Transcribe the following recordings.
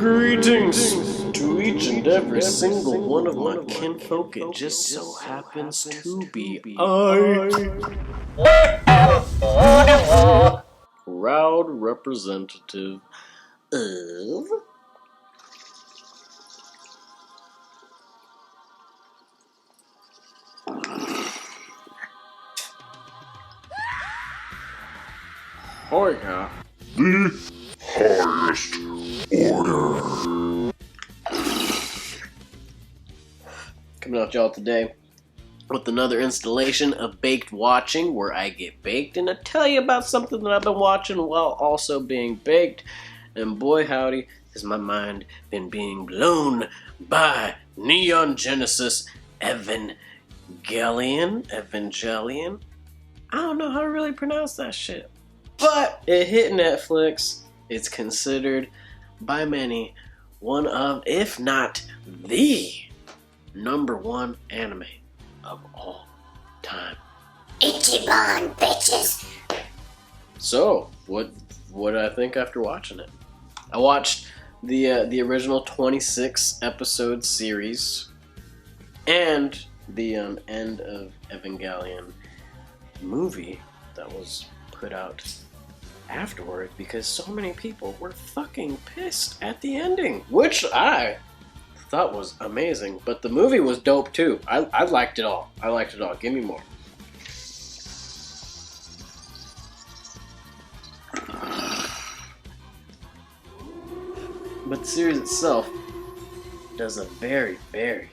Greetings to each and every single one of my kinfolk. It just so happens to be proud representative of The highest order. coming out y'all today with another installation of Baked Watching, where I get baked and I tell you about something that I've been watching while also being baked. And boy howdy, has my mind been being blown by Neon Genesis Evangelion. I don't know how to really pronounce that shit. But it hit Netflix. It's considered by many one of, if not the #1 anime of all time. Ichiban, bitches. So, what did I think after watching it? I watched the original 26 episode series and the end of Evangelion movie that was put out afterward, because so many people were fucking pissed at the ending, which I thought was amazing. But the movie was dope too. I liked it all. Give me more. But the series itself does a very, very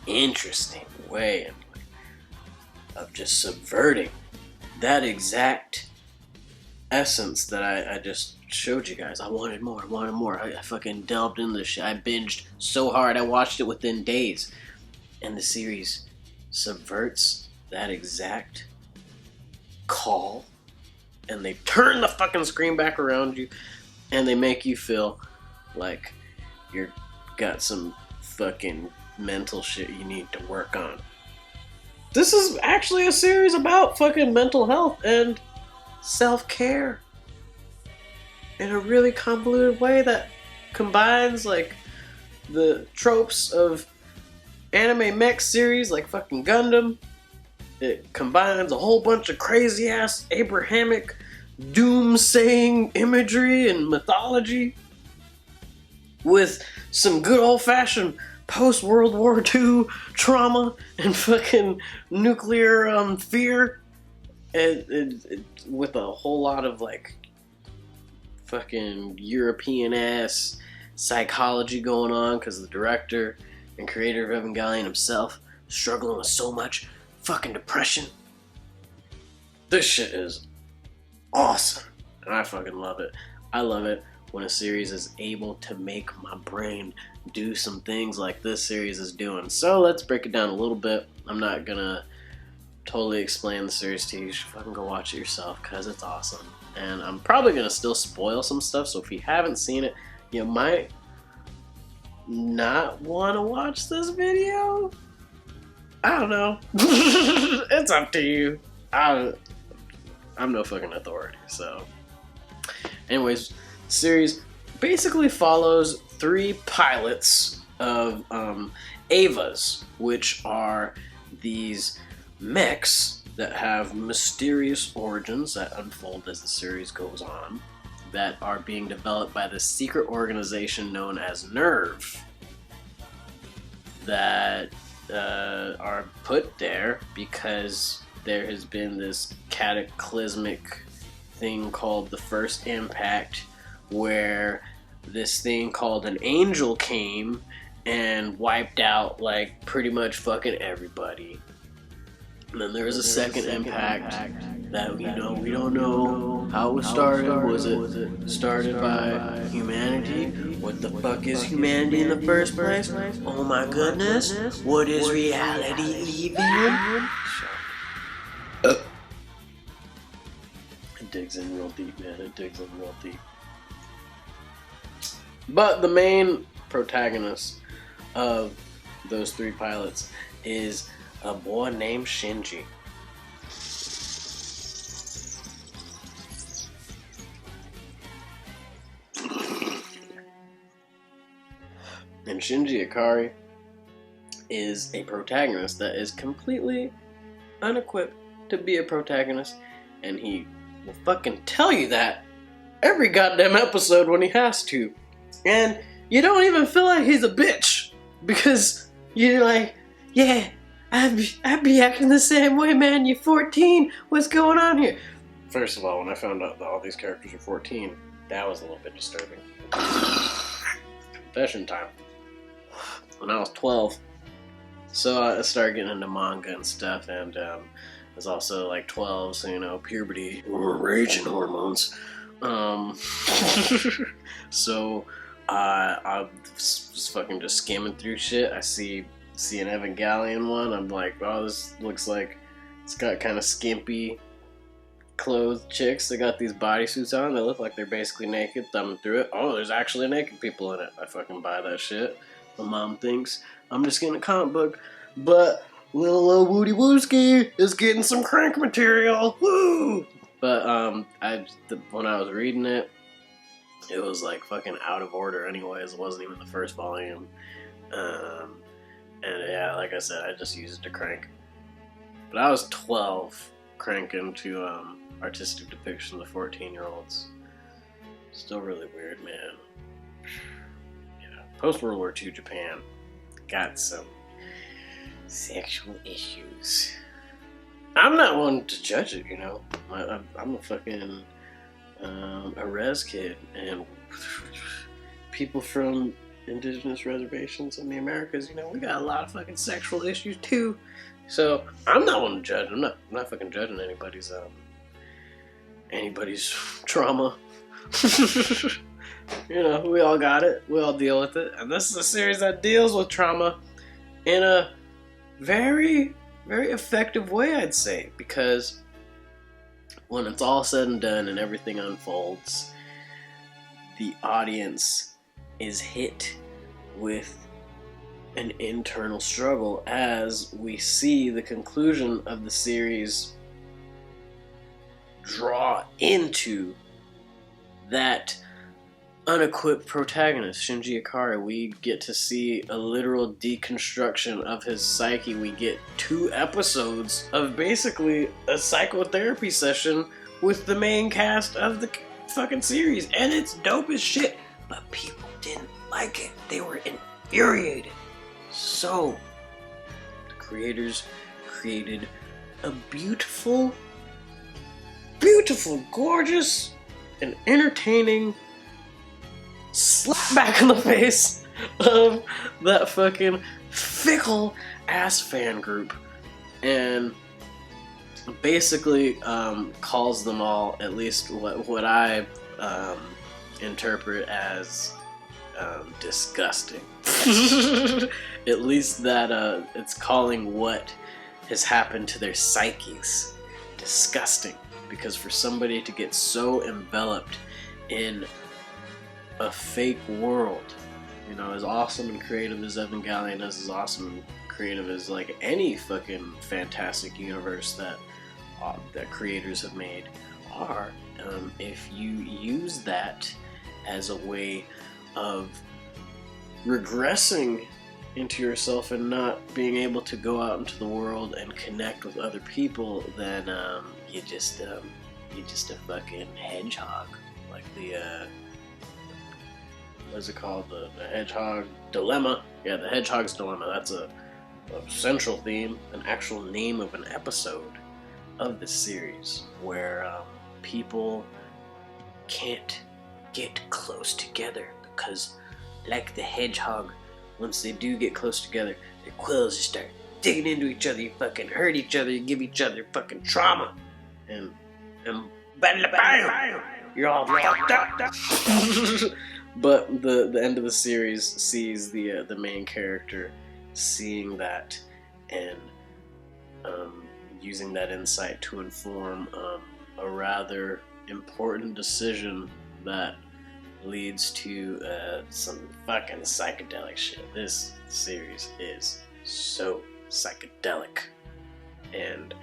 interesting way of just subverting that exact essence that I just showed you guys. I wanted more. I fucking delved into this shit. I binged so hard. I watched it within days. And the series subverts that exact call. And they turn the fucking screen back around you. And they make you feel like you're got some fucking mental shit you need to work on. This is actually a series about fucking mental health and self-care in a really convoluted way that combines like the tropes of anime mech series like fucking Gundam. It combines a whole bunch of crazy ass Abrahamic doom-saying imagery and mythology with some good old-fashioned post-World War II trauma and fucking nuclear fear, and with a whole lot of like fucking European-ass psychology going on, because the director and creator of Evangelion himself is struggling with so much fucking depression. This shit is awesome, and I fucking love it. I love it when a series is able to make my brain do some things like this series is doing. So let's break it down a little bit. I'm not gonna totally explain the series to you. You should fucking go watch it yourself, because it's awesome. And I'm probably gonna still spoil some stuff, so if you haven't seen it, you might not want to watch this video. I don't know. It's up to you. I'm no fucking authority, so. Anyways, the series basically follows 3 pilots of Evas, which are these mechs that have mysterious origins that unfold as the series goes on, that are being developed by the secret organization known as Nerve, that are put there because there has been this cataclysmic thing called the First Impact, where this thing called an angel came and wiped out like pretty much fucking everybody. And then there was a second impact that, you know, we don't know how it was started. Was it started by humanity? What the fuck is humanity in the first place? Oh my goodness. What is reality even? It digs in real deep, man. It digs in real deep. But the main protagonist of those 3 pilots is a boy named Shinji. And Shinji Ikari is a protagonist that is completely unequipped to be a protagonist, and he will fucking tell you that every goddamn episode when he has to. And you don't even feel like he's a bitch, because you're like, yeah, I'd be acting the same way, man. You're 14. What's going on here? First of all, when I found out that all these characters were 14, that was a little bit disturbing. Confession time. When I was 12, so I started getting into manga and stuff, and I was also like 12, so you know, puberty, raging hormones. So I was fucking just skimming through shit. I see an Evangelion one. I'm like, oh, this looks like it's got kind of skimpy clothed chicks. They got these bodysuits on. They look like they're basically naked. Thumbing through it. Oh, there's actually naked people in it. I fucking buy that shit. My mom thinks I'm just getting a comic book, but little Woody Wooski is getting some crank material. Woo! But when I was reading it, it was like fucking out of order anyways. It wasn't even the first volume. And yeah, like I said, I just used it to crank. But I was 12 cranking to artistic depiction of 14-year-olds. Still really weird, man. Yeah, post-World War II Japan got some sexual issues. I'm not one to judge it, you know. I'm a fucking a res kid, and people from indigenous reservations in the Americas, you know, we got a lot of fucking sexual issues too. So I'm not one to judge. I'm not fucking judging anybody's trauma. You know, we all got it. We all deal with it, and this is a series that deals with trauma in a very, very effective way, I'd say, because when it's all said and done and everything unfolds, the audience is hit with an internal struggle as we see the conclusion of the series draw into that unequipped protagonist, Shinji Ikari. We get to see a literal deconstruction of his psyche. We get 2 episodes of basically a psychotherapy session with the main cast of the fucking series, and it's dope as shit, but people didn't like it. They were infuriated. So the creators created a beautiful, gorgeous, and entertaining slap back in the face of that fucking fickle ass fan group, and basically calls them all, at least what I interpret as disgusting. At least that it's calling what has happened to their psyches disgusting, because for somebody to get so enveloped in a fake world, you know, as awesome and creative as Evangelion is, as awesome and creative as like any fucking fantastic universe that creators have made are, if you use that as a way of regressing into yourself and not being able to go out into the world and connect with other people, then you're just a fucking hedgehog, like the what's it called? The hedgehog dilemma. Yeah, the hedgehog's dilemma. That's a central theme, an actual name of an episode of this series, where people can't get close together because, like the hedgehog, once they do get close together, their quills just start digging into each other. You fucking hurt each other. You give each other fucking trauma, and bam, you're all fucked up. But the end of the series sees the main character seeing that and using that insight to inform a rather important decision that leads to some fucking psychedelic shit. This series is so psychedelic, and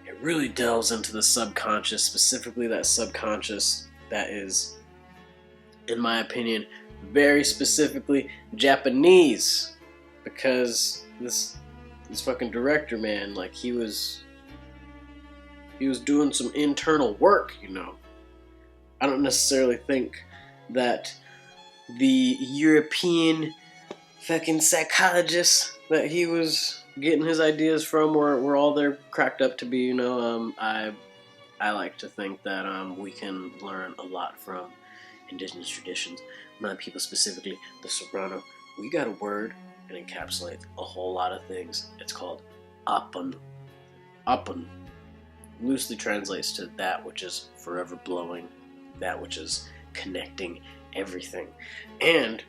it really delves into the subconscious, specifically that subconscious that is, in my opinion, very specifically Japanese, because this fucking director, man, like he was doing some internal work, you know. I don't necessarily think that the European fucking psychologists that he was getting his ideas from were all they're cracked up to be, you know. I like to think that we can learn a lot from indigenous traditions, my people, specifically the Serrano. We got a word and encapsulates a whole lot of things. It's called Apun. Apun loosely translates to that which is forever blowing, that which is connecting everything. And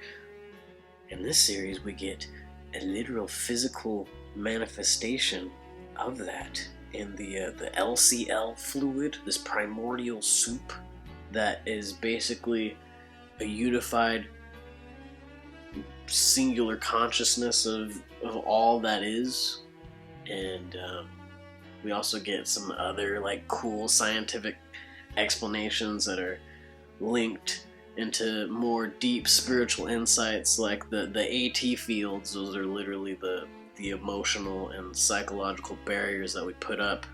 in this series, we get a literal physical manifestation of that in the LCL fluid, this primordial soup that is basically a unified singular consciousness of all that is. And we also get some other like cool scientific explanations that are linked into more deep spiritual insights, like the AT fields. Those are literally the emotional and psychological barriers that we put up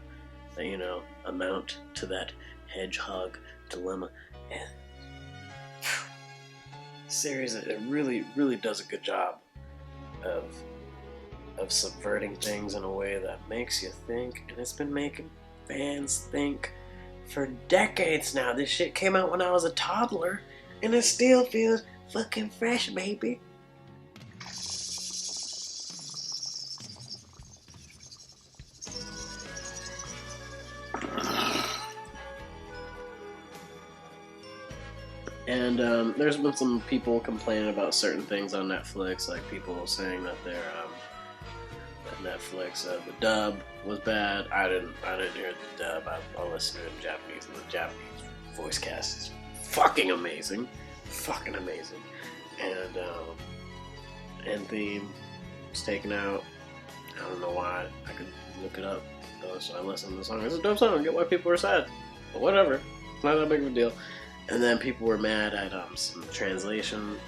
that, you know, amount to that hedgehog dilemma. And the series, it really, really does a good job of subverting things in a way that makes you think, and it's been making fans think for decades now. This shit came out when I was a toddler, and it still feels fucking fresh, baby. And there's been some people complaining about certain things on Netflix, like people saying that they're that Netflix the dub was bad. I didn't hear the dub. I listened to it in Japanese, and the Japanese voice cast is fucking amazing, and theme was taken out. I don't know why. I could look it up though, so I listened to the song. It's a dope song. I get why people are sad, but whatever. It's not that big of a deal. And then people were mad at some translation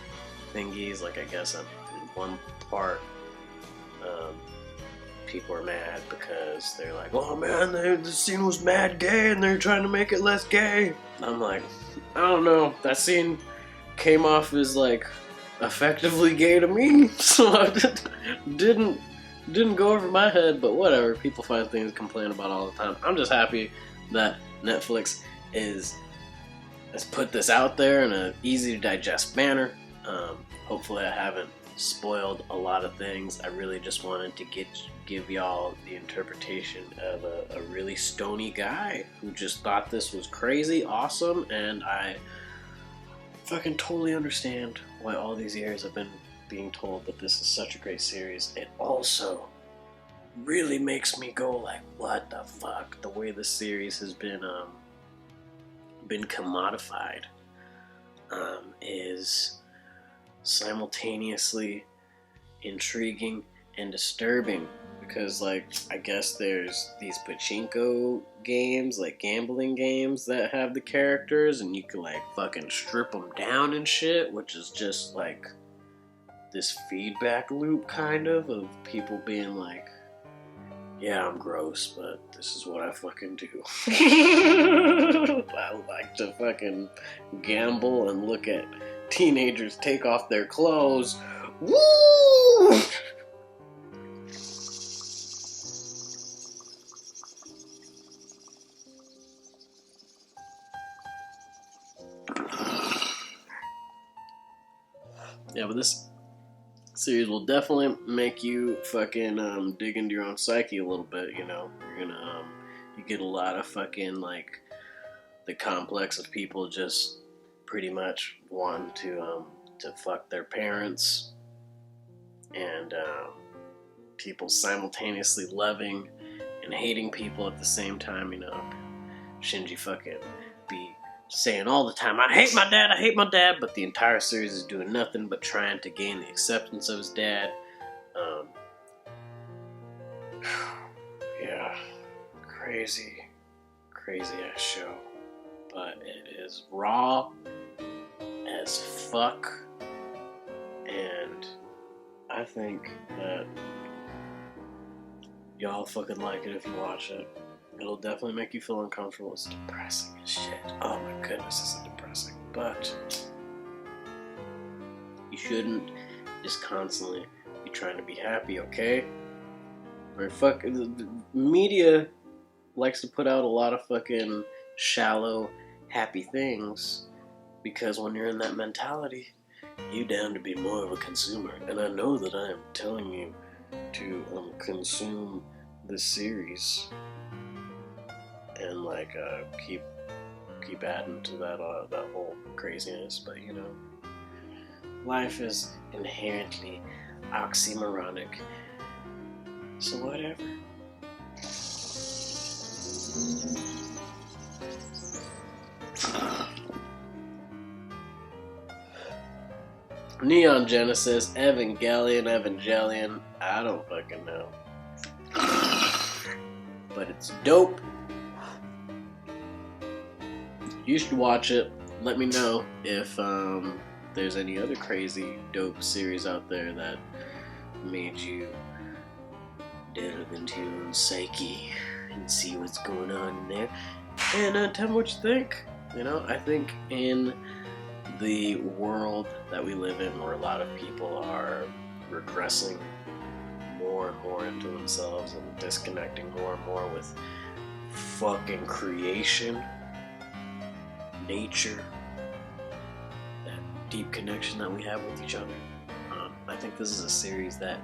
thingies. Like, I guess in one part, people were mad because they're like, "Oh man, the scene was mad gay, and they're trying to make it less gay." And I'm like, I don't know. That scene came off as like effectively gay to me, so it didn't go over my head. But whatever. People find things to complain about all the time. I'm just happy that Netflix has put this out there in an easy to digest manner. Hopefully I haven't spoiled a lot of things. I really just wanted to give y'all the interpretation of a really stony guy who just thought this was crazy awesome, and I fucking totally understand why all these years I've been being told that this is such a great series. It also really makes me go like, what the fuck? The way this series has been commodified is simultaneously intriguing and disturbing, because like, I guess there's these pachinko games, like gambling games, that have the characters and you can like fucking strip them down and shit, which is just like this feedback loop kind of people being like, yeah, I'm gross, but this is what I fucking do. I like to fucking gamble and look at teenagers take off their clothes. Woo! Yeah, but this series will definitely make you fucking dig into your own psyche a little bit, you know. You're gonna you get a lot of fucking like the complex of people just pretty much want to fuck their parents, and people simultaneously loving and hating people at the same time, you know. Shinji fucking be saying all the time, I hate my dad, but the entire series is doing nothing but trying to gain the acceptance of his dad. Yeah, crazy ass show, but it is raw as fuck, I think that y'all fucking like it if you watch it. It'll definitely make you feel uncomfortable. It's depressing as shit. Oh my goodness, this is depressing. But you shouldn't just constantly be trying to be happy, okay? Or the media likes to put out a lot of fucking shallow, happy things because when you're in that mentality, you down to be more of a consumer. And I know that I am telling you to consume this series and like keep adding to that whole craziness. But you know, life is inherently oxymoronic, so whatever. Neon Genesis, Evangelion, I don't fucking know. But it's dope. You should watch it. Let me know if there's any other crazy, dope series out there that made you delve into your own psyche and see what's going on in there. And tell me what you think. You know, I think in the world that we live in, where a lot of people are regressing more and more into themselves and disconnecting more and more with fucking creation, nature, that deep connection that we have with each other. I think this is a series that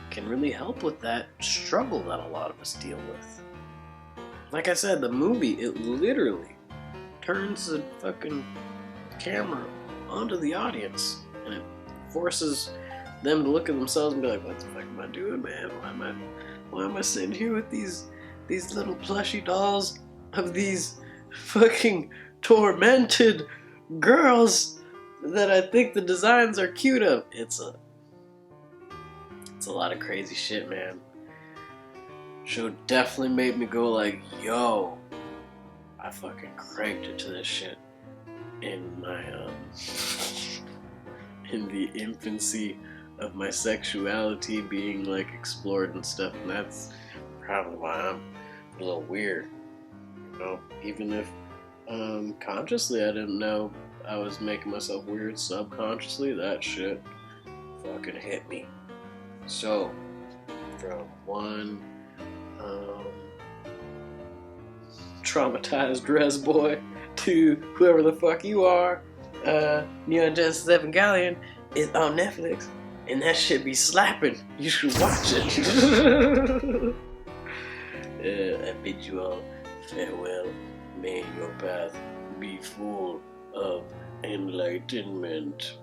can really help with that struggle that a lot of us deal with. Like I said, the movie, it literally turns the fucking camera onto the audience, and it forces them to look at themselves and be like, what the fuck am I doing, man? Why am I sitting here with these little plushy dolls of these fucking tormented girls that I think the designs are cute of? It's a lot of crazy shit, man. Show definitely made me go like, yo, I fucking cranked it to this shit in my in the infancy of my sexuality being like explored and stuff, and that's probably why I'm a little weird, you know. Even if consciously I didn't know I was making myself weird, subconsciously that shit fucking hit me. So from one traumatized res boy to whoever the fuck you are, Neon Genesis Evangelion is on Netflix, and that shit be slapping. You should watch it. I bid you all farewell. May your path be full of enlightenment.